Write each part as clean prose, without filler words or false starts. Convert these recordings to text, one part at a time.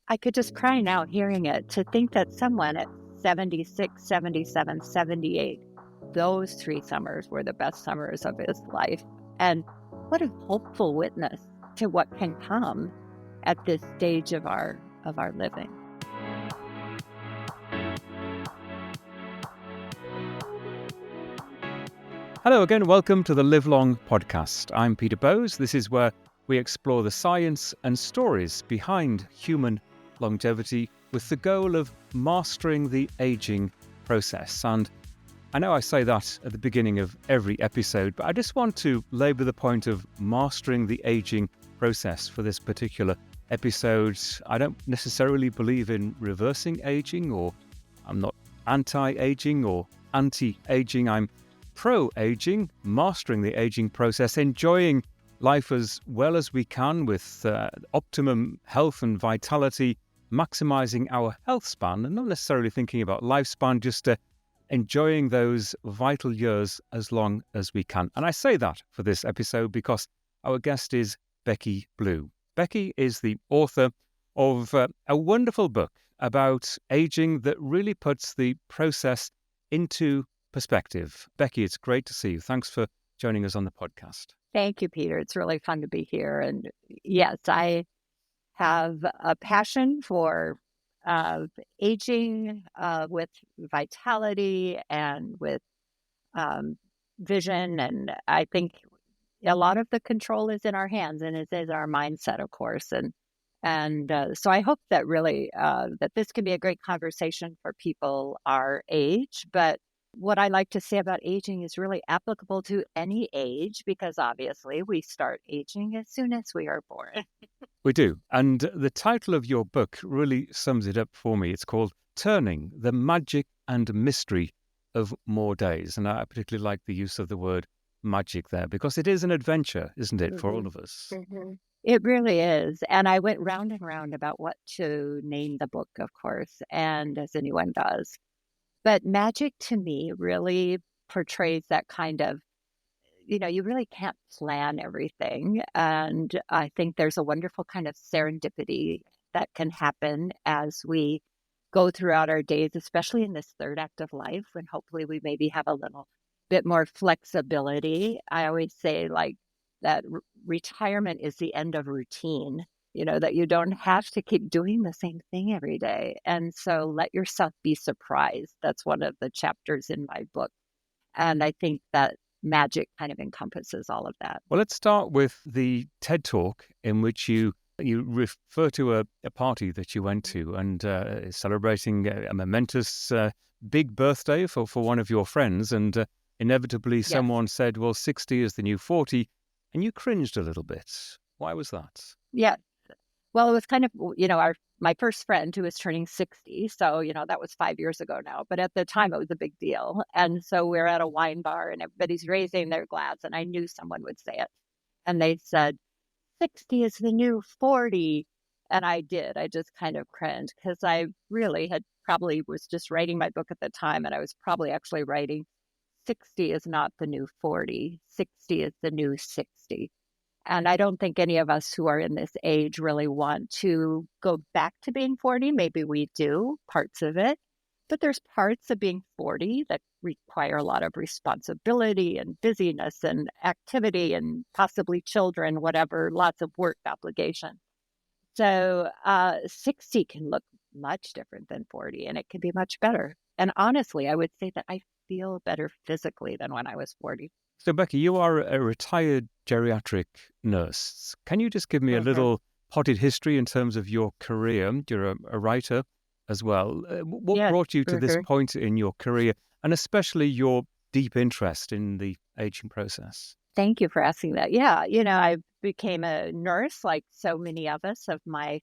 I could just cry now hearing it, to think that someone at 76, 77, 78, those 3 summers were the best summers of his life. And what a hopeful witness to what can come at this stage of our living. Hello again, welcome to the Live Long podcast. I'm Peter Bowes. This is where we explore the science and stories behind human longevity with the goal of mastering the aging process. And I know I say that at the beginning of every episode, but I just want to labour the point of mastering the aging process for this particular episode. I don't necessarily believe in reversing aging, or I'm not anti-aging or anti-aging. I'm pro-aging, mastering the aging process, enjoying life as well as we can with optimum health and vitality, maximising our health span, and not necessarily thinking about lifespan, just enjoying those vital years as long as we can. And I say that for this episode because our guest is Becky Blue. Becky is the author of a wonderful book about aging that really puts the process into perspective. Becky, it's great to see you. Thanks for joining us on the podcast. Thank you, Peter. It's really fun to be here. And yes, I have a passion for aging with vitality and with vision. And I think a lot of the control is in our hands, and it is our mindset, of course. And so I hope that really that this can be a great conversation for people our age. But what I like to say about aging is really applicable to any age, because obviously we start aging as soon as we are born. We do. And the title of your book really sums it up for me. It's called Turning the Magic and Mystery of More Days. And I particularly like the use of the word magic there, because it is an adventure, isn't it, for all of us? Mm-hmm. It really is. And I went round and round about what to name the book, of course, and as anyone does. But magic to me really portrays that kind of, you really can't plan everything. And I think there's a wonderful kind of serendipity that can happen as we go throughout our days, especially in this third act of life, when hopefully we maybe have a little bit more flexibility. I always say that retirement is the end of routine. That you don't have to keep doing the same thing every day. And so let yourself be surprised. That's one of the chapters in my book. And I think that magic kind of encompasses all of that. Well, let's start with the TED Talk in which you refer to a party that you went to and celebrating a momentous big birthday for one of your friends. And inevitably someone said, well, 60 is the new 40. And you cringed a little bit. Why was that? Yeah. Well, it was kind of, my first friend who was turning 60. So, that was 5 years ago now. But at the time, it was a big deal. And so we're at a wine bar and everybody's raising their glass. And I knew someone would say it. And they said, 60 is the new 40. And I did. I just kind of cringed because I really probably was just writing my book at the time. And I was probably actually writing 60 is not the new 40. 60 is the new 60. And I don't think any of us who are in this age really want to go back to being 40. Maybe we do, parts of it. But there's parts of being 40 that require a lot of responsibility and busyness and activity and possibly children, whatever, lots of work obligation. So 60 can look much different than 40, and it can be much better. And honestly, I would say that I feel better physically than when I was 40. So, Becky, you are a retired geriatric nurse. Can you just give me a little potted history in terms of your career? You're a writer as well. What brought you to this point in your career, and especially your deep interest in the aging process? Thank you for asking that. Yeah, I became a nurse like so many of us of my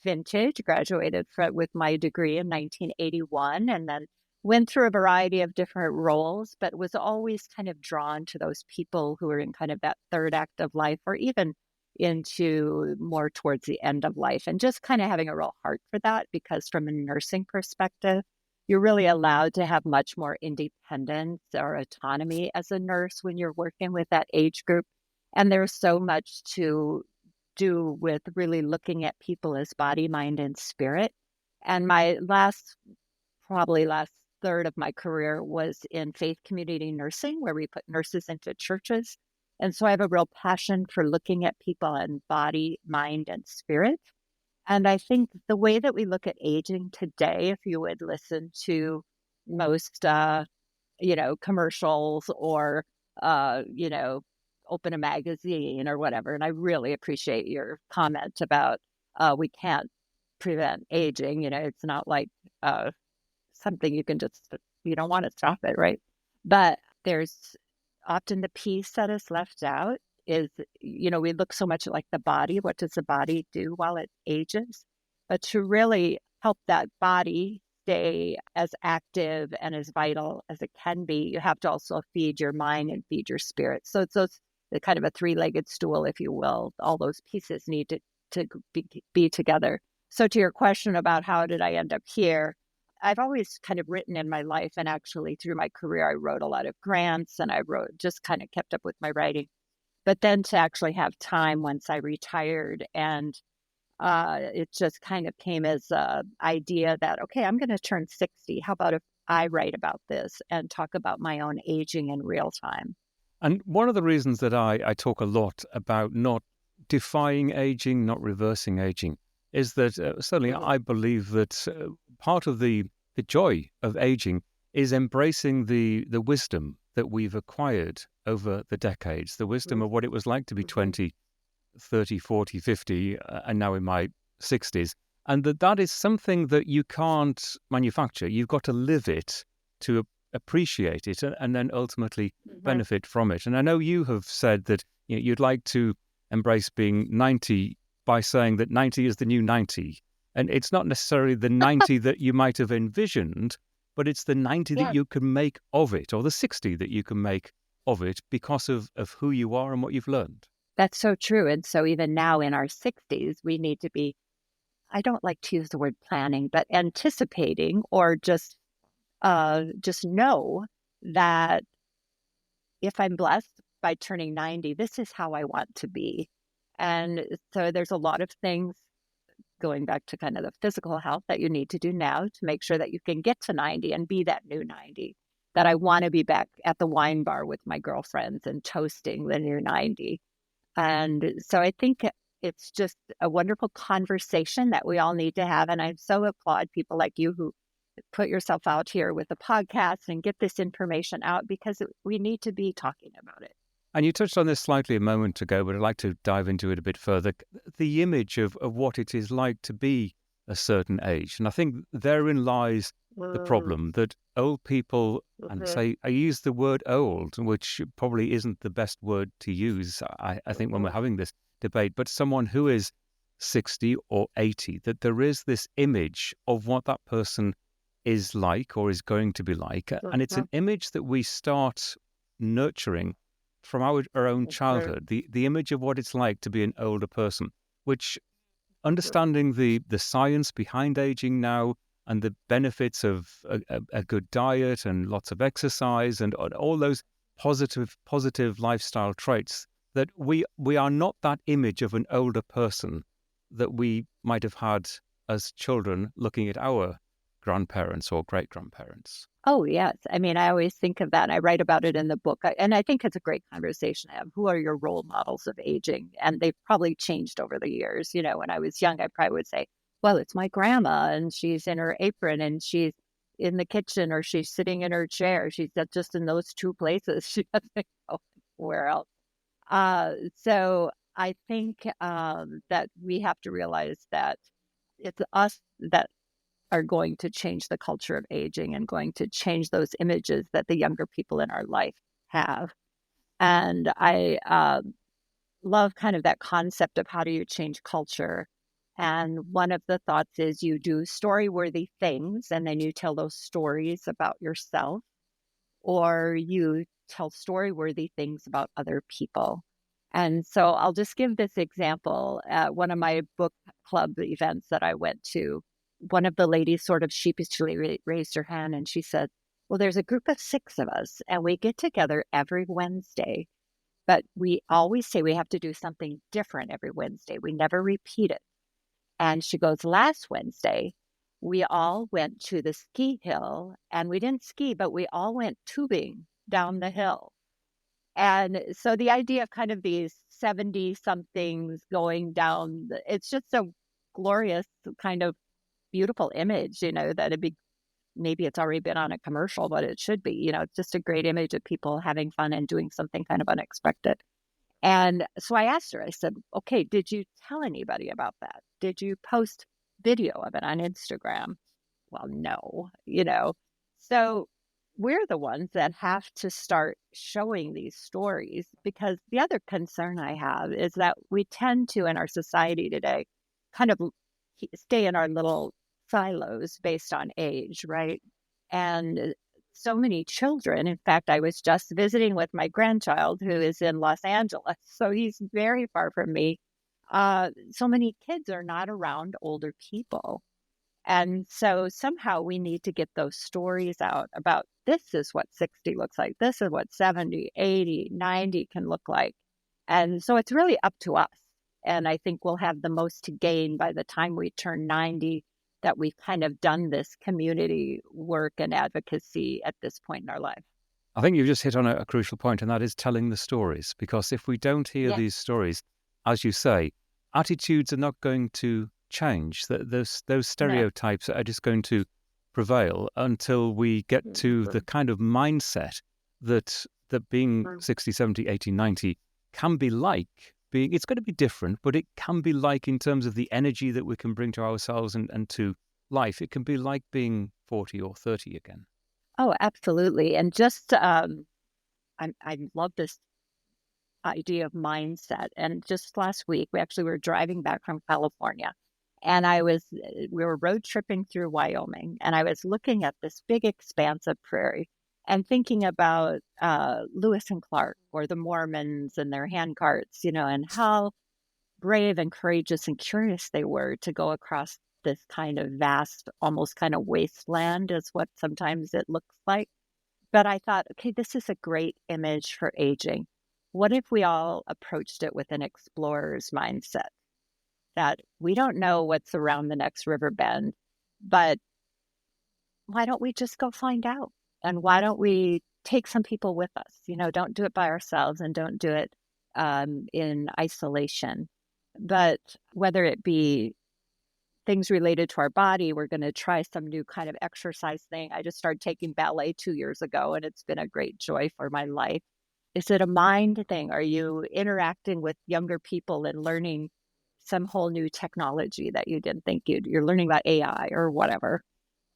vintage, graduated with my degree in 1981, and then went through a variety of different roles, but was always kind of drawn to those people who are in kind of that third act of life, or even into more towards the end of life, and just kind of having a real heart for that, because from a nursing perspective, you're really allowed to have much more independence or autonomy as a nurse when you're working with that age group. And there's so much to do with really looking at people as body, mind, and spirit. And my probably last third of my career was in faith community nursing, where we put nurses into churches. And so I have a real passion for looking at people in body, mind, and spirit. And I think the way that we look at aging today, if you would listen to most, commercials or, open a magazine or whatever. And I really appreciate your comment about we can't prevent aging. It's not like something you don't want to stop it, right? But there's often the piece that is left out is, we look so much like the body. What does the body do while it ages? But to really help that body stay as active and as vital as it can be, you have to also feed your mind and feed your spirit. So it's the kind of a three-legged stool, if you will. All those pieces need to be together. So to your question about how did I end up here, I've always kind of written in my life, and actually through my career, I wrote a lot of grants and just kind of kept up with my writing. But then to actually have time once I retired, and it just kind of came as an idea that, okay, I'm going to turn 60. How about if I write about this and talk about my own aging in real time? And one of the reasons that I talk a lot about not defying aging, not reversing aging, is that certainly I believe that part of the joy of aging is embracing the wisdom that we've acquired over the decades, the wisdom of what it was like to be 20, 30, 40, 50, and now in my 60s. And that is something that you can't manufacture. You've got to live it to appreciate it and then ultimately benefit from it. And I know you have said that you'd like to embrace being 90 by saying that 90 is the new 90. And it's not necessarily the 90 that you might have envisioned, but it's the 90 that you can make of it, or the 60 that you can make of it because of who you are and what you've learned. That's so true. And so even now in our 60s, we need to be, I don't like to use the word planning, but anticipating, or just know that if I'm blessed by turning 90, this is how I want to be. And so there's a lot of things going back to kind of the physical health that you need to do now to make sure that you can get to 90 and be that new 90, that I want to be back at the wine bar with my girlfriends and toasting the new 90. And so I think it's just a wonderful conversation that we all need to have. And I so applaud people like you who put yourself out here with a podcast and get this information out, because we need to be talking about it. And you touched on this slightly a moment ago, but I'd like to dive into it a bit further. The image of what it is like to be a certain age. And I think therein lies the problem, that old people, and say, I use the word old, which probably isn't the best word to use, I think, when we're having this debate, but someone who is 60 or 80, that there is this image of what that person is like or is going to be like. And it's an image that we start nurturing from our own childhood, the image of what it's like to be an older person, which, understanding the science behind aging now and the benefits of a good diet and lots of exercise and all those positive lifestyle traits, that we are not that image of an older person that we might have had as children looking at our grandparents or great-grandparents. Oh, yes. I mean, I always think of that. I write about it in the book. And I think it's a great conversation to have. Who are your role models of aging? And they've probably changed over the years. When I was young, I probably would say, well, it's my grandma, and she's in her apron and she's in the kitchen, or she's sitting in her chair. She's just in those two places. She doesn't go anywhere else. So I think that we have to realize that it's us that are going to change the culture of aging and going to change those images that the younger people in our life have. And I love kind of that concept of how do you change culture. And one of the thoughts is you do story-worthy things, and then you tell those stories about yourself, or you tell story-worthy things about other people. And so I'll just give this example. At one of my book club events that I went to, one of the ladies sort of sheepishly raised her hand, and she said, well, there's a group of 6 of us, and we get together every Wednesday, but we always say we have to do something different every Wednesday. We never repeat it. And she goes, last Wednesday, we all went to the ski hill, and we didn't ski, but we all went tubing down the hill. And so the idea of kind of these 70 somethings going down, it's just a glorious kind of beautiful image, that it'd be, maybe it's already been on a commercial, but it should be, it's just a great image of people having fun and doing something kind of unexpected. And so I asked her, I said, okay, did you tell anybody about that? Did you post video of it on Instagram? Well, no. So we're the ones that have to start showing these stories, because the other concern I have is that we tend to, in our society today, kind of stay in our little silos based on age, right? And so many children. In fact, I was just visiting with my grandchild who is in Los Angeles, so he's very far from me. So many kids are not around older people. And so somehow we need to get those stories out about, this is what 60 looks like. This is what 70, 80, 90 can look like. And so it's really up to us. And I think we'll have the most to gain by the time we turn 90, that we've kind of done this community work and advocacy at this point in our life. I think you've just hit on a crucial point, and that is telling the stories. Because if we don't hear these stories, as you say, attitudes are not going to change. Those stereotypes are just going to prevail until we get to the kind of mindset that being 60, 70, 80, 90 can be like. It's going to be different, but it can be like, in terms of the energy that we can bring to ourselves and to life, it can be like being 40 or 30 again. Oh, absolutely. And just, I love this idea of mindset. And just last week, we were driving back from California, and we were road tripping through Wyoming, and I was looking at this big expanse of prairie and thinking about Lewis and Clark, or the Mormons and their hand carts, and how brave and courageous and curious they were to go across this kind of vast, almost kind of wasteland, is what sometimes it looks like. But I thought, okay, this is a great image for aging. What if we all approached it with an explorer's mindset? That we don't know what's around the next river bend, but why don't we just go find out? And why don't we take some people with us? Don't do it by ourselves, and don't do it in isolation. But whether it be things related to our body, we're going to try some new kind of exercise thing. I just started taking ballet 2 years ago, and it's been a great joy for my life. Is it a mind thing? Are you interacting with younger people and learning some whole new technology that you didn't think you're learning about AI or whatever?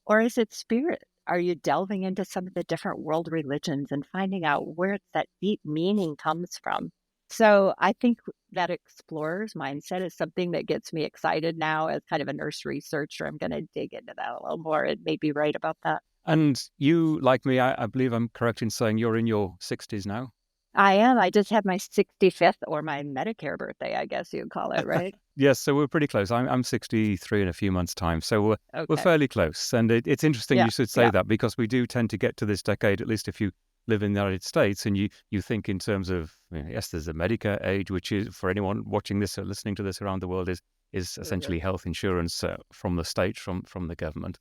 Or is it spirit? Are you delving into some of the different world religions and finding out where that deep meaning comes from? So I think that explorer's mindset is something that gets me excited now. As kind of a nurse researcher, I'm going to dig into that a little more and maybe write about that. And you, like me, I believe I'm correct in saying you're in your 60s now. I am. I just had my 65th, or my Medicare birthday, I guess you'd call it, right? Yes, so we're pretty close. I'm 63 in a few months' time, so we're fairly close. And it's interesting you should say that, because we do tend to get to this decade, at least if you live in the United States, and you think in terms of, yes, there's the Medicare age, which is, for anyone watching this or listening to this around the world, is essentially health insurance from the state, from the government,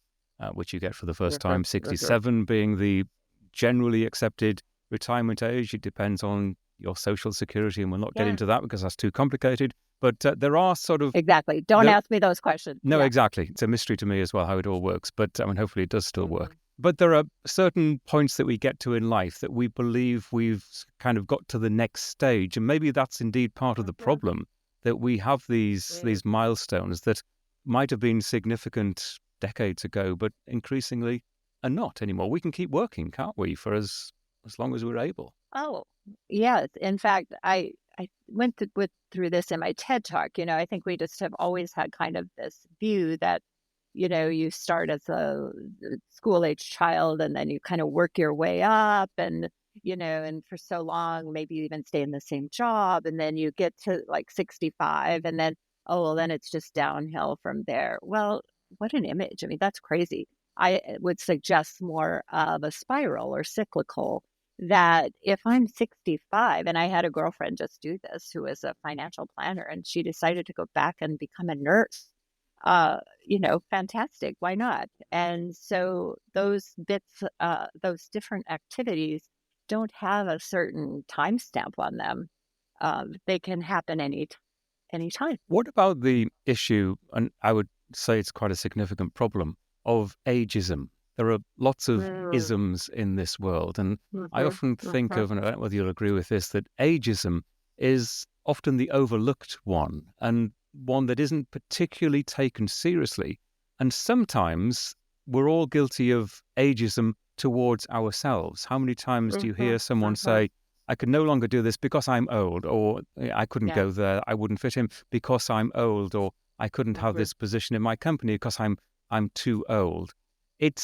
which you get for the first time. 67 being the generally accepted retirement age. It depends on your social security, and we'll not get into that because that's too complicated. But there are sort of... Exactly. Don't ask me those questions. No, exactly. It's a mystery to me as well how it all works. But hopefully it does still work. But there are certain points that we get to in life that we believe we've kind of got to the next stage. And maybe that's indeed part of the problem, that we have these milestones that might have been significant decades ago, but increasingly are not anymore. We can keep working, can't we, for as long as we're able? Oh, yes. In fact, I went through this in my TED Talk. I think we just have always had kind of this view that, you start as a school-age child, and then you kind of work your way up, and, and for so long, maybe you even stay in the same job, and then you get to like 65, and then, oh, well, then it's just downhill from there. Well, what an image. I mean, that's crazy. I would suggest more of a spiral or cyclical, that if I'm 65, and I had a girlfriend just do this who is a financial planner, and she decided to go back and become a nurse. Fantastic. Why not? And so those bits, those different activities don't have a certain timestamp on them. They can happen anytime. What about the issue, and I would say it's quite a significant problem, of ageism? There are lots of Mm, isms in this world, and I mhm, often think mhm, of, and I don't know whether you'll agree with this, that ageism is often the overlooked one, and one that isn't particularly taken seriously. And sometimes we're all guilty of ageism towards ourselves. How many times do you hear mhm, someone mhm. say, I can no longer do this because I'm old, or I couldn't Yeah. go there, I wouldn't fit in because I'm old, or I couldn't have Mhm. this position in my company because I'm too old.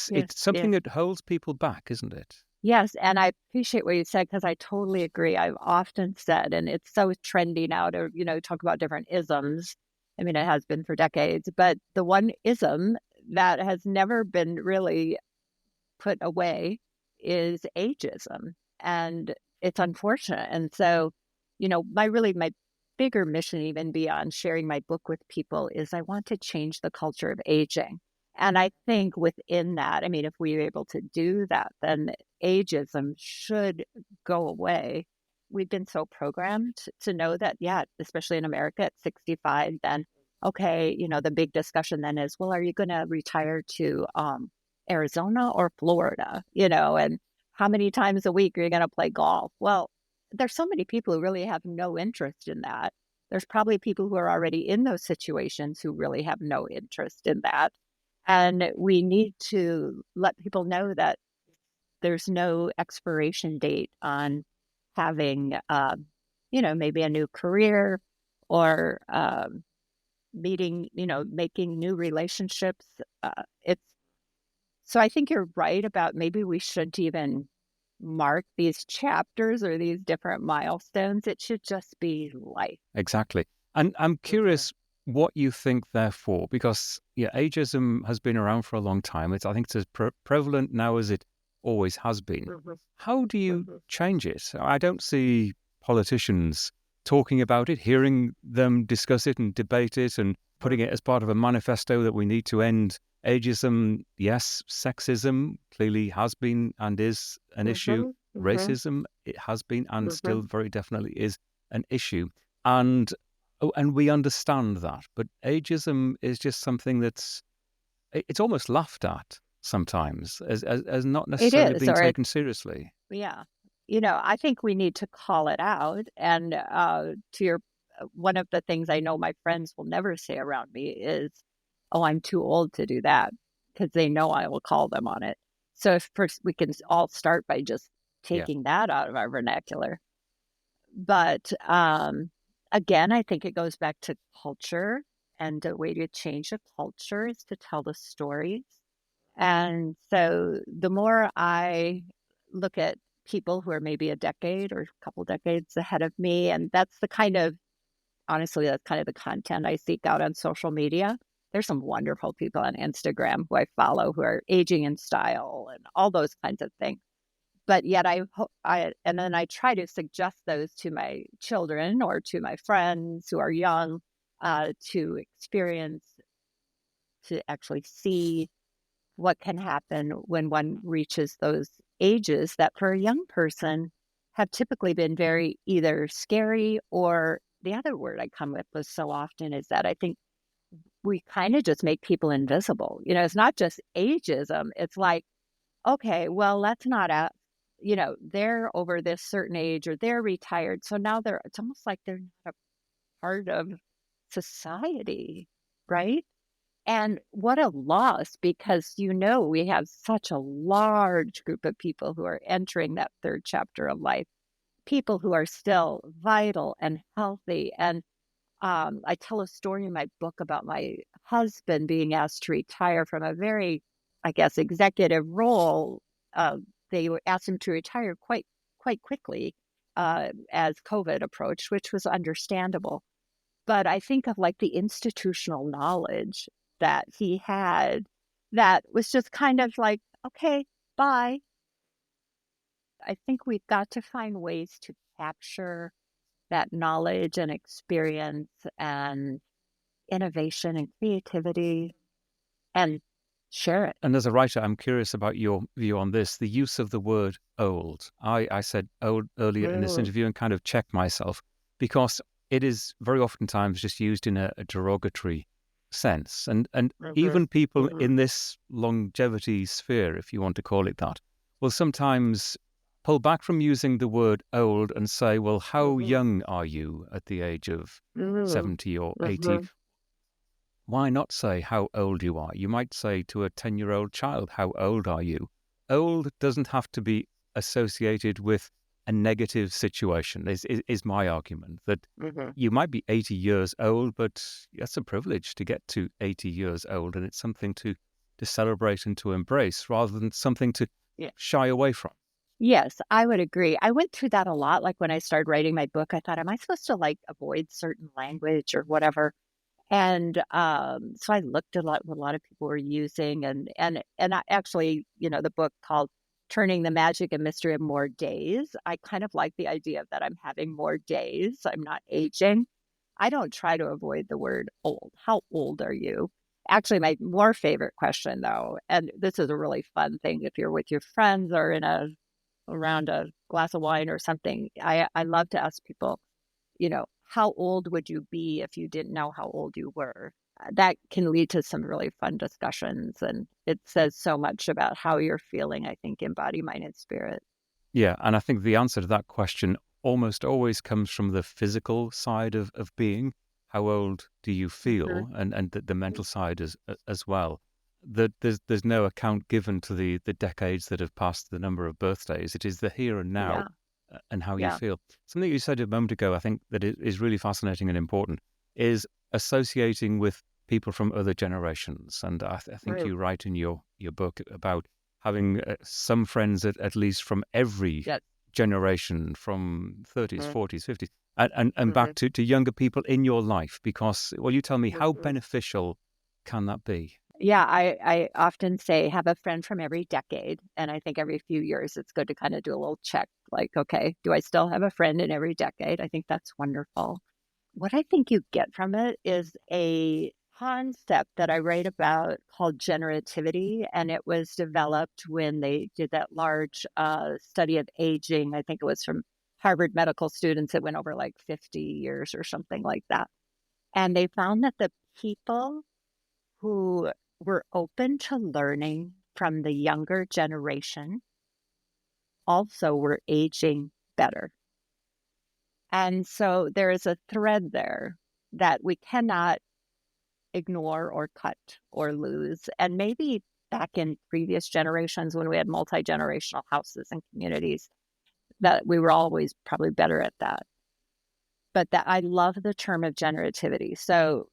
Yes, It's something yes. that holds people back, isn't it? Yes, and I appreciate what you said because I totally agree. I've often said, and it's so trendy now to, talk about different isms. I mean, it has been for decades, but the one ism that has never been really put away is ageism. And it's unfortunate. And so, my bigger mission, even beyond sharing my book with people, is I want to change the culture of aging. And I think within that, I mean, if we are able to do that, then ageism should go away. We've been so programmed to know that, yeah, especially in America at 65, then, okay, the big discussion then is, well, are you going to retire to Arizona or Florida, and how many times a week are you going to play golf? Well, there's so many people who really have no interest in that. There's probably people who are already in those situations who really have no interest in that. And we need to let people know that there's no expiration date on having, maybe a new career or making new relationships. It's so I think you're right about maybe we shouldn't even mark these chapters or these different milestones. It should just be life. Exactly. And I'm Mhm, curious what you think, therefore, because yeah, ageism has been around for a long time. I think it's as prevalent now as it always has been. mhm, How do you mhm, change it? I don't see politicians talking about it, hearing them discuss it and debate it and putting it as part of a manifesto that we need to end ageism. Yes, sexism clearly has been and is an issue. mhm, mhm, Racism, it has been and still mhm. very definitely is an issue. And and we understand that, but ageism is just something that's it's almost laughed at sometimes as not It necessarily is, being or taken seriously. yeah. I think we need to call it out. And to your, one of the things I know my friends will never say around me is, "Oh, I'm too old to do that," because they know I will call them on it. So if first we can all start by just Yeah, taking that out of our vernacular. But, again, I think it goes back to culture, and the way to change a culture is to tell the stories. And so the more I look at people who are maybe a decade or a couple decades ahead of me, and that's the kind of honestly, that's kind of the content I seek out on social media. There's some wonderful people on Instagram who I follow who are aging in style and all those kinds of things. But yet and then I try to suggest those to my children or to my friends who are young, to experience, to actually see what can happen when one reaches those ages that for a young person have typically been very either scary or the other word I come up with so often is that I think we kind of just make people invisible. It's not just ageism. It's like, okay, well, let's not they're over this certain age or they're retired. So now it's almost like they're not a part of society, right? And what a loss because, we have such a large group of people who are entering that third chapter of life, people who are still vital and healthy. And I tell a story in my book about my husband being asked to retire from a very, I guess, executive role. Asked him to retire quite quickly as COVID approached, which was understandable. But I think of like the institutional knowledge that he had that was just kind of like, okay, bye. I think we've got to find ways to capture that knowledge and experience and innovation and creativity and share it. And as a writer, I'm curious about your view on this, the use of the word old. I said old earlier in this Mm. interview and kind of checked myself because it is very oftentimes just used in a derogatory sense. And Mhm. even people Mhm. in this longevity sphere, if you want to call it that, will sometimes pull back from using the word old and say, well, how Mhm. young are you at the age of Mhm. 70 or 80? Mhm. Why not say how old you are? You might say to a 10-year-old child, how old are you? Old doesn't have to be associated with a negative situation, is my argument. That Mhm. you might be 80 years old, but that's a privilege to get to 80 years old. And it's something to celebrate and to embrace rather than something to Yeah. shy away from. Yes, I would agree. I went through that a lot. Like when I started writing my book, I thought, am I supposed to like avoid certain language or whatever? And so I looked at what a lot of people were using, and I actually, the book called "Turning the Magic and Mystery of More Days." I kind of like the idea that I'm having more days. I'm not aging. I don't try to avoid the word old. How old are you? Actually, my more favorite question, though, and this is a really fun thing if you're with your friends or in a around a glass of wine or something. I love to ask people, how old would you be if you didn't know how old you were? That can lead to some really fun discussions. And it says so much about how you're feeling, I think, in body, mind, and spirit. Yeah, and I think the answer to that question almost always comes from the physical side of being. How old do you Hmm. feel? And the mental side as well. That there's no account given to the decades that have passed, the number of birthdays. It is the here and now Yeah. and how you Yeah. feel. Something you said a moment ago, I think that is really fascinating and important, is associating with people from other generations. And I think Mm. you write in your book about having some friends at least from every Yes. generation, from 30s, Hmm. 40s, 50s, and Hmm. back to younger people in your life. Because, well, you tell me, how Hmm. beneficial can that be? Yeah, I often say have a friend from every decade. And I think every few years it's good to kind of do a little check like, okay, do I still have a friend in every decade? I think that's wonderful. What I think you get from it is a concept that I write about called generativity, and it was developed when they did that large study of aging. I think it was from Harvard medical students. It went over like 50 years or something like that. And they found that the people who were open to learning from the younger generation also were aging better. And so there is a thread there that we cannot ignore or cut or lose. And maybe back in previous generations when we had multi-generational houses and communities, that we were always probably better at that. But that I love the term of generativity. So,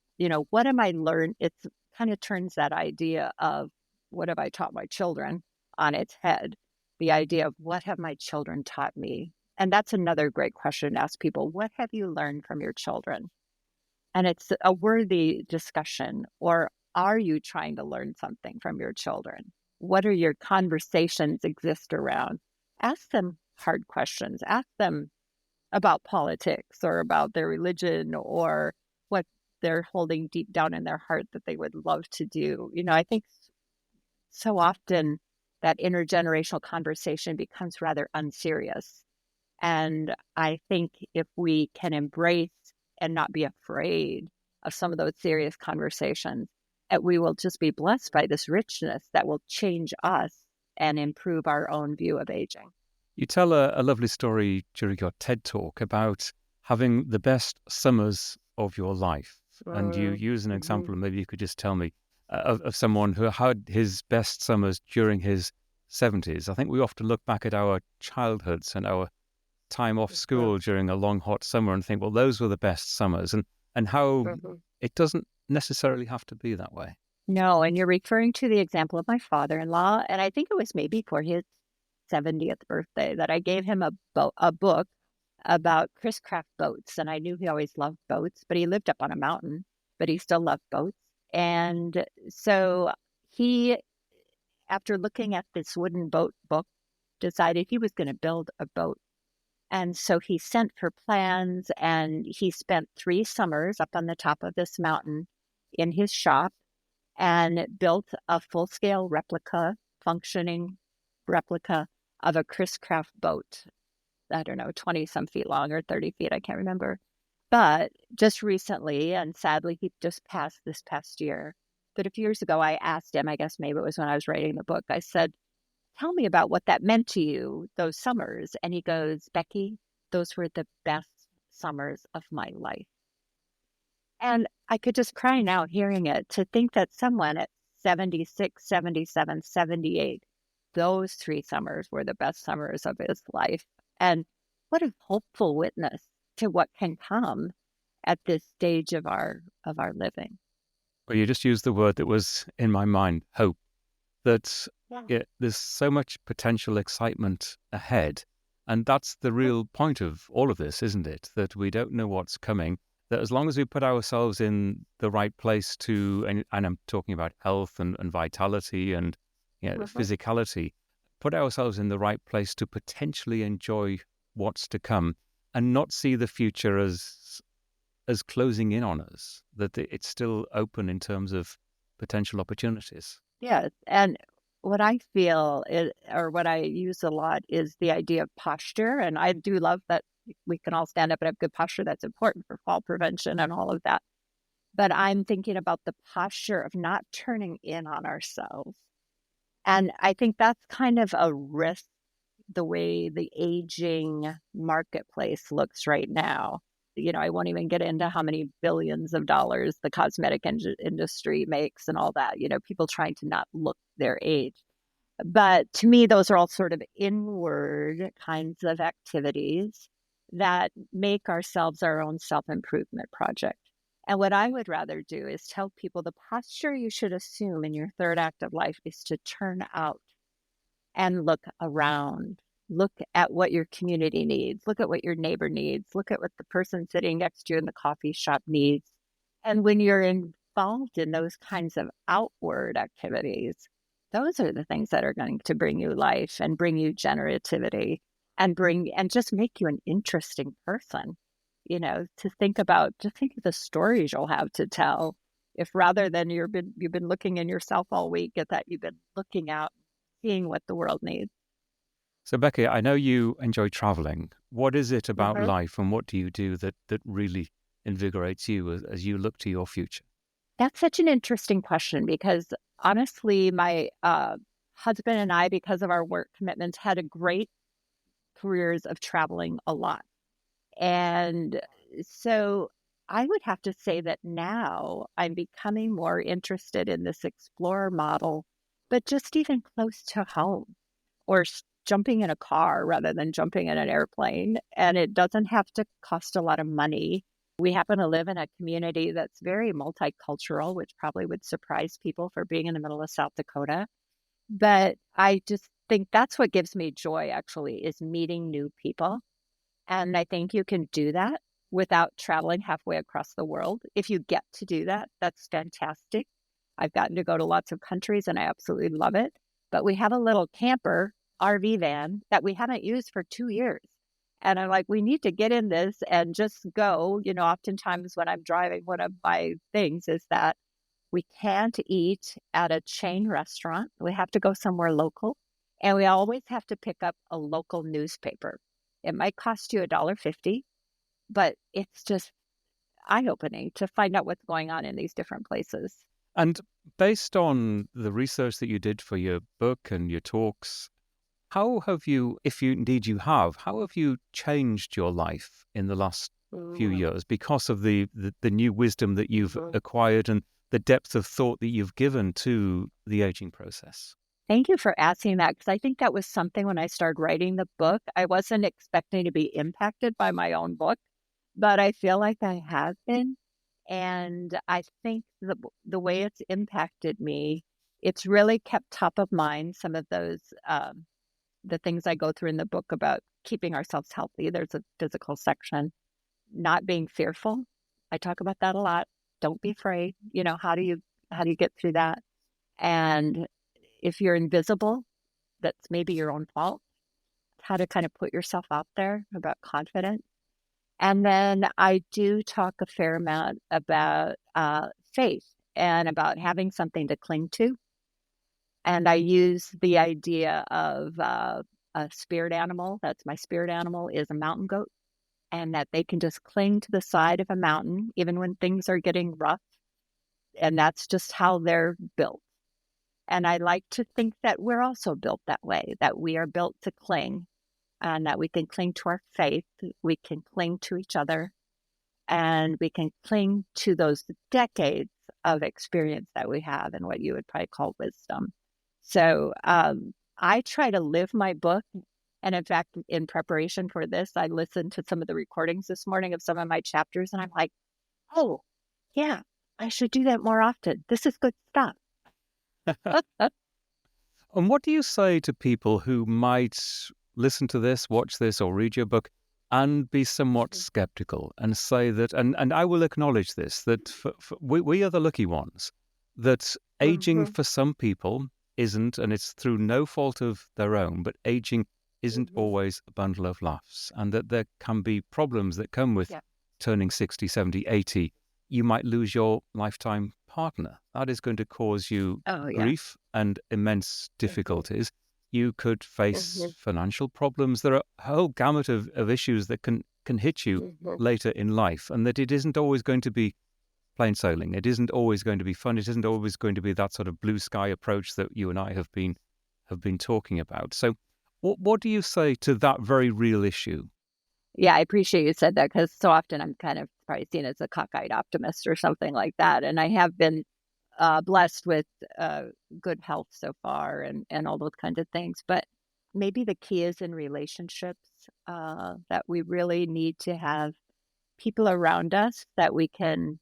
what am I learn? It's kind of turns that idea of what have I taught my children on its head. The idea of what have my children taught me? And that's another great question to ask people. What have you learned from your children? And it's a worthy discussion. Or are you trying to learn something from your children? What are your conversations exist around? Ask them hard questions. Ask them about politics or about their religion or what they're holding deep down in their heart that they would love to do. I think so often that intergenerational conversation becomes rather unserious. And I think if we can embrace and not be afraid of some of those serious conversations, that we will just be blessed by this richness that will change us and improve our own view of aging. You tell a lovely story during your TED talk about having the best summers of your life. And you use an Mhm. example, and maybe you could just tell me, of someone who had his best summers during his 70s. I think we often look back at our childhoods and our time off Mhm. school during a long, hot summer and think, well, those were the best summers, and how Mhm. it doesn't necessarily have to be that way. No, and you're referring to the example of my father-in-law, and I think it was maybe for his 70th birthday that I gave him a book about Chris Craft boats, and I knew he always loved boats, but he lived up on a mountain, but he still loved boats. And so he, after looking at this wooden boat book, decided he was going to build a boat. And so he sent for plans, and he spent 3 summers up on the top of this mountain in his shop and built a full-scale functioning replica of a Chris Craft boat. I don't know, 20 some feet long or 30 feet, I can't remember. But just recently, and sadly, he just passed this past year. But a few years ago, I asked him, I guess maybe it was when I was writing the book, I said, tell me about what that meant to you, those summers. And he goes, Becky, those were the best summers of my life. And I could just cry now hearing it, to think that someone at 76, 77, 78, those 3 summers were the best summers of his life. And what a hopeful witness to what can come at this stage of our living. Well, you just used the word that was in my mind, hope. That there's so much potential excitement ahead. And that's the real point of all of this, isn't it? That we don't know what's coming, that as long as we put ourselves in the right place and I'm talking about health and vitality and physicality, put ourselves in the right place to potentially enjoy what's to come and not see the future as closing in on us, that it's still open in terms of potential opportunities. Yeah. And what I feel is, or what I use a lot, is the idea of posture. And I do love that we can all stand up and have good posture. That's important for fall prevention and all of that. But I'm thinking about the posture of not turning in on ourselves. And I think that's kind of a risk, the way the aging marketplace looks right now. I won't even get into how many billions of dollars the cosmetic industry makes and all that, people trying to not look their age. But to me, those are all sort of inward kinds of activities that make ourselves our own self-improvement project. And what I would rather do is tell people the posture you should assume in your third act of life is to turn out and look around. Look at what your community needs. Look at what your neighbor needs. Look at what the person sitting next to you in the coffee shop needs. And when you're involved in those kinds of outward activities, those are the things that are going to bring you life and bring you generativity and just make you an interesting person. To think of the stories you'll have to tell. If rather than you've been looking in yourself all week, at that you've been looking out, seeing what the world needs. So, Becky, I know you enjoy traveling. What is it about life, and what do you do that really invigorates you as you look to your future? That's such an interesting question, because honestly, my husband and I, because of our work commitments, had a great careers of traveling a lot. And so I would have to say that now I'm becoming more interested in this explorer model, but just even close to home, or jumping in a car rather than jumping in an airplane. And it doesn't have to cost a lot of money. We happen to live in a community that's very multicultural, which probably would surprise people for being in the middle of South Dakota. But I just think that's what gives me joy, actually, is meeting new people. And I think you can do that without traveling halfway across the world. If you get to do that, that's fantastic. I've gotten to go to lots of countries and I absolutely love it. But we have a little camper RV van that we haven't used for 2 years. And I'm like, we need to get in this and just go. Oftentimes when I'm driving, one of my things is that we can't eat at a chain restaurant. We have to go somewhere local. And we always have to pick up a local newspaper. It might cost you $1.50, but it's just eye-opening to find out what's going on in these different places. And based on the research that you did for your book and your talks, how have you, if you indeed you have, how have you changed your life in the last few years because of the new wisdom that you've acquired and the depth of thought that you've given to the aging process? Thank you for asking that, because I think that was something when I started writing the book. I wasn't expecting to be impacted by my own book, but I feel like I have been. And I think the way it's impacted me, it's really kept top of mind some of those, the things I go through in the book about keeping ourselves healthy. There's a physical section, not being fearful. I talk about that a lot. Don't be afraid. How do you get through that? And if you're invisible, that's maybe your own fault. how to kind of put yourself out there, about confidence. And then I do talk a fair amount about faith and about having something to cling to. And I use the idea of a spirit animal. That's my spirit animal is a mountain goat, and that they can just cling to the side of a mountain even when things are getting rough. And that's just how they're built. And I like to think that we're also built that way, that we are built to cling, and that we can cling to our faith, we can cling to each other, and we can cling to those decades of experience that we have and what you would probably call wisdom. So I try to live my book. And in fact, in preparation for this, I listened to some of the recordings this morning of some of my chapters, and I'm like, oh, yeah, I should do that more often. This is good stuff. And what do you say to people who might listen to this, watch this, or read your book and be somewhat skeptical and say that, and I will acknowledge this, that we are the lucky ones, that aging for some people isn't, and it's through no fault of their own, but aging isn't always a bundle of laughs, and that there can be problems that come with turning 60, 70, 80. You might lose your lifetime partner. That is going to cause you grief and immense difficulties. You could face financial problems. There are a whole gamut of issues that can hit you later in life, and that it isn't always going to be plain sailing. It isn't always going to be fun. It isn't always going to be that sort of blue sky approach that you and I have been talking about. So what do you say to that very real issue? Yeah, I appreciate you said that, because so often I'm kind of probably seen as a cockeyed optimist or something like that. And I have been blessed with good health so far and all those kinds of things. But maybe the key is in relationships, that we really need to have people around us that we can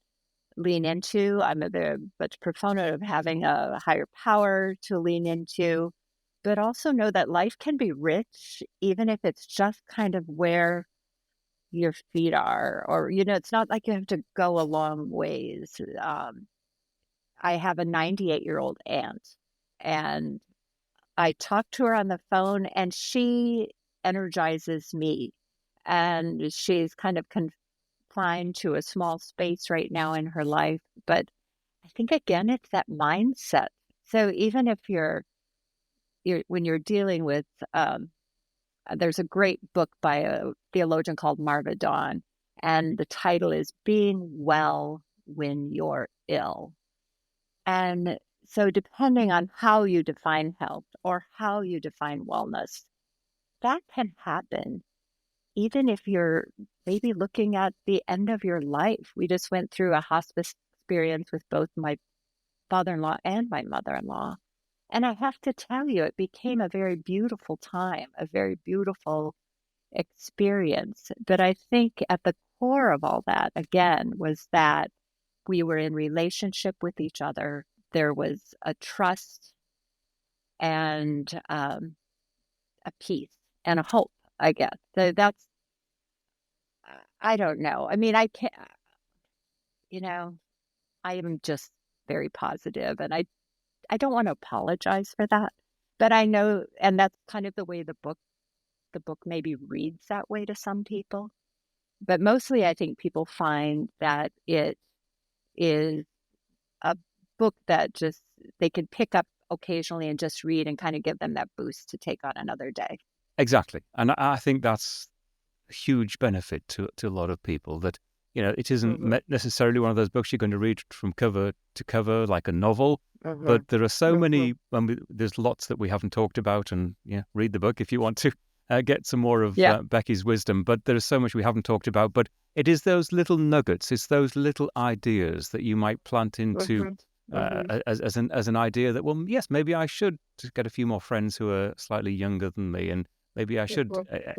lean into. I'm a very much proponent of having a higher power to lean into, but also know that life can be rich, even if it's just kind of where your feet are, or, it's not like you have to go a long ways. I have a 98-year-old aunt, and I talk to her on the phone, and she energizes me. And she's kind of confined to a small space right now in her life. But I think, again, it's that mindset. So even if when you're dealing with, there's a great book by a theologian called Marva Dawn, and the title is Being Well When You're Ill. And so depending on how you define health or how you define wellness, that can happen even if you're maybe looking at the end of your life. We just went through a hospice experience with both my father-in-law and my mother-in-law. And I have to tell you, it became a very beautiful time, a very beautiful experience. But I think at the core of all that, again, was that we were in relationship with each other. There was a trust and a peace and a hope, I guess. So that's, I don't know. I mean, I can't, I am just very positive, and I don't want to apologize for that. But I know, and that's kind of the way the book maybe reads that way to some people. But mostly I think people find that it is a book that just they can pick up occasionally and just read and kind of give them that boost to take on another day. Exactly. And I think that's a huge benefit to a lot of people, that, it isn't necessarily one of those books you're going to read from cover to cover like a novel, but there are so many, there's lots that we haven't talked about, and read the book if you want to get some more of Becky's wisdom. But there is so much we haven't talked about, but it is those little nuggets, it's those little ideas that you might plant into as an idea that, well, yes, maybe I should get a few more friends who are slightly younger than me, and maybe I should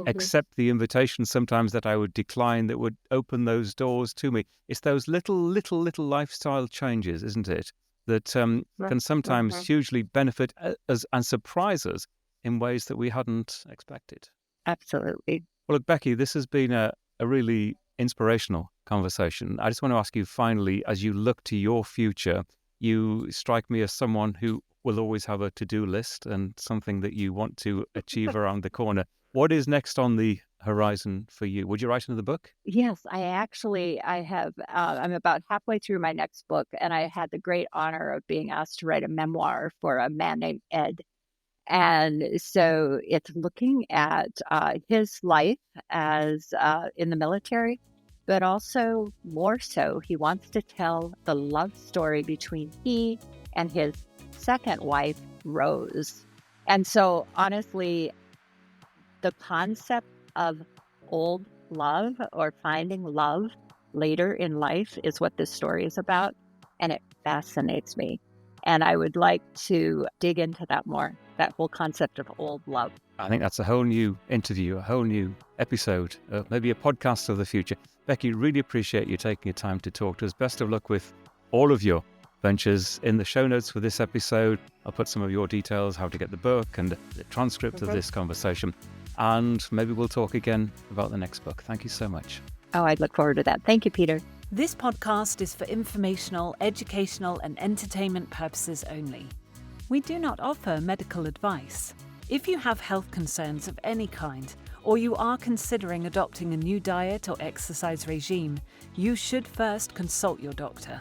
accept the invitation sometimes that I would decline, that would open those doors to me. It's those little lifestyle changes, isn't it, that can sometimes hugely benefit us and surprise us in ways that we hadn't expected. Absolutely. Well, look, Becky, this has been a really inspirational conversation. I just want to ask you finally, as you look to your future, you strike me as someone who will always have a to-do list and something that you want to achieve around the corner. What is next on the horizon for you? Would you write another book? Yes, I have, I'm about halfway through my next book, and I had the great honor of being asked to write a memoir for a man named Ed. And so it's looking at his life as in the military, but also more so, he wants to tell the love story between he and his second wife, Rose. And so, honestly, the concept of old love or finding love later in life is what this story is about. And it fascinates me. And I would like to dig into that more, that whole concept of old love. I think that's a whole new interview, a whole new episode, maybe a podcast of the future. Becky, really appreciate you taking your time to talk to us. Best of luck with all of your ventures. In the show notes for this episode, I'll put some of your details, how to get the book and the transcript of this conversation. And maybe we'll talk again about the next book. Thank you so much. Oh, I'd look forward to that. Thank you, Peter. This podcast is for informational, educational, and entertainment purposes only. We do not offer medical advice. If you have health concerns of any kind, or you are considering adopting a new diet or exercise regime, you should first consult your doctor.